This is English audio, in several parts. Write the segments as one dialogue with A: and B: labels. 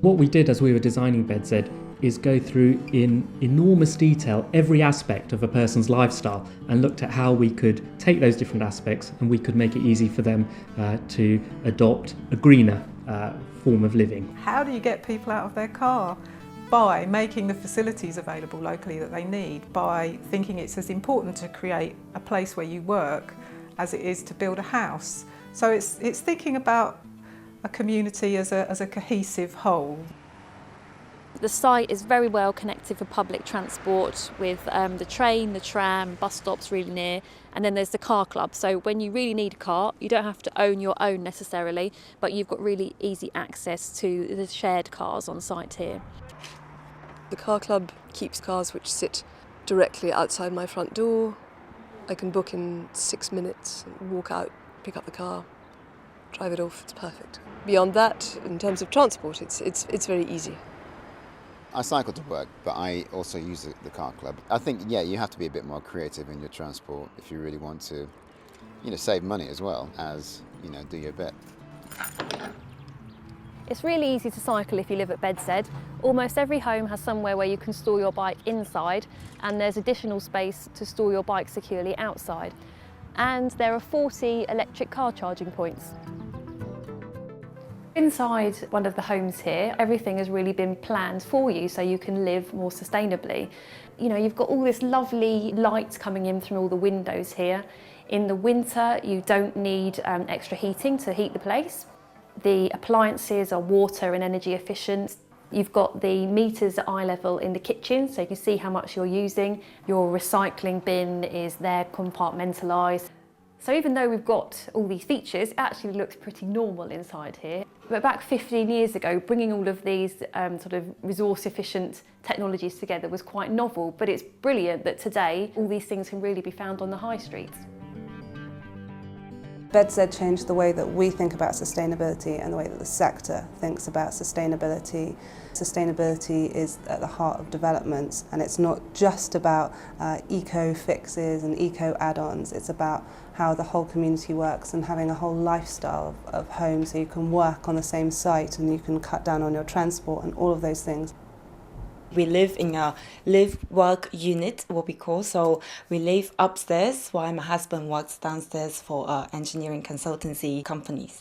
A: What we did as we were designing BedZED is go through in enormous detail every aspect of a person's lifestyle and looked at how we could take those different aspects and we could make it easy for them to adopt a greener form of living.
B: How do you get people out of their car? By making the facilities available locally that they need, by thinking it's as important to create a place where you work as it is to build a house. So it's thinking about a community as a cohesive whole.
C: The site is very well connected for public transport with the train, the tram, bus stops really near, and then there's the car club. So when you really need a car, you don't have to own your own necessarily, but you've got really easy access to the shared cars on site here.
D: The car club keeps cars which sit directly outside my front door. I can book in 6 minutes, walk out, pick up the car, drive it off, it's perfect. Beyond that, in terms of transport, it's very easy.
E: I cycle to work, but I also use the car club. I think, yeah, you have to be a bit more creative in your transport if you really want to, save money as well as, do your bit.
C: It's really easy to cycle if you live at BedZED. Almost every home has somewhere where you can store your bike inside, and there's additional space to store your bike securely outside. And there are 40 electric car charging points. Inside one of the homes here, everything has really been planned for you so you can live more sustainably. You've got all this lovely light coming in through all the windows here. In the winter, you don't need extra heating to heat the place. The appliances are water and energy efficient. You've got the meters at eye level in the kitchen, so you can see how much you're using. Your recycling bin is there compartmentalised. So even though we've got all these features, it actually looks pretty normal inside here. But back 15 years ago, bringing all of these sort of resource-efficient technologies together was quite novel, but it's brilliant that today all these things can really be found on the high streets.
F: BedZED changed the way that we think about sustainability and the way that the sector thinks about sustainability. Sustainability is at the heart of developments, and it's not just about eco-fixes and eco-add-ons, it's about how the whole community works and having a whole lifestyle of homes so you can work on the same site and you can cut down on your transport and all of those things.
G: We live in a live-work unit, what we call, so we live upstairs while my husband works downstairs for engineering consultancy companies.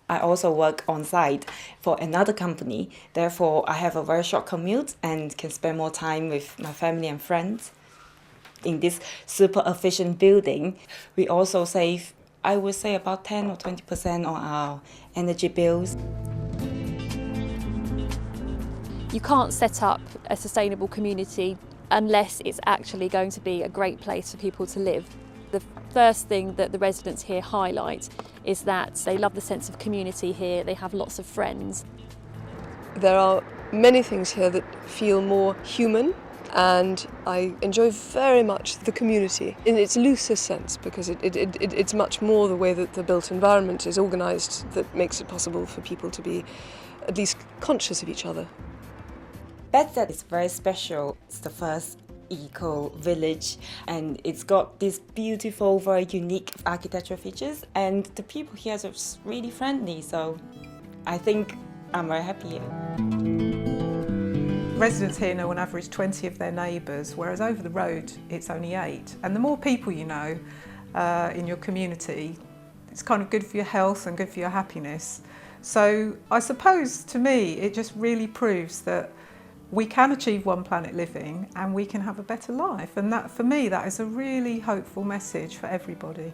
G: I also work on site for another company, therefore I have a very short commute and can spend more time with my family and friends. In this super efficient building, we also save, I would say, about 10 or 20% on our energy bills.
C: You can't set up a sustainable community unless it's actually going to be a great place for people to live. The first thing that the residents here highlight is that they love the sense of community here, they have lots of friends.
D: There are many things here that feel more human, and I enjoy very much the community in its loosest sense, because it's much more the way that the built environment is organised that makes it possible for people to be at least conscious of each other.
G: BedZED is very special. It's the first eco-village, and it's got these beautiful, very unique architectural features, and the people here are just really friendly, so I think I'm very happy here.
B: Residents here know on average 20 of their neighbours, whereas over the road it's only 8. And the more people you know in your community, it's kind of good for your health and good for your happiness. So I suppose to me it just really proves that we can achieve one planet living and we can have a better life, and that, for me, that is a really hopeful message for everybody.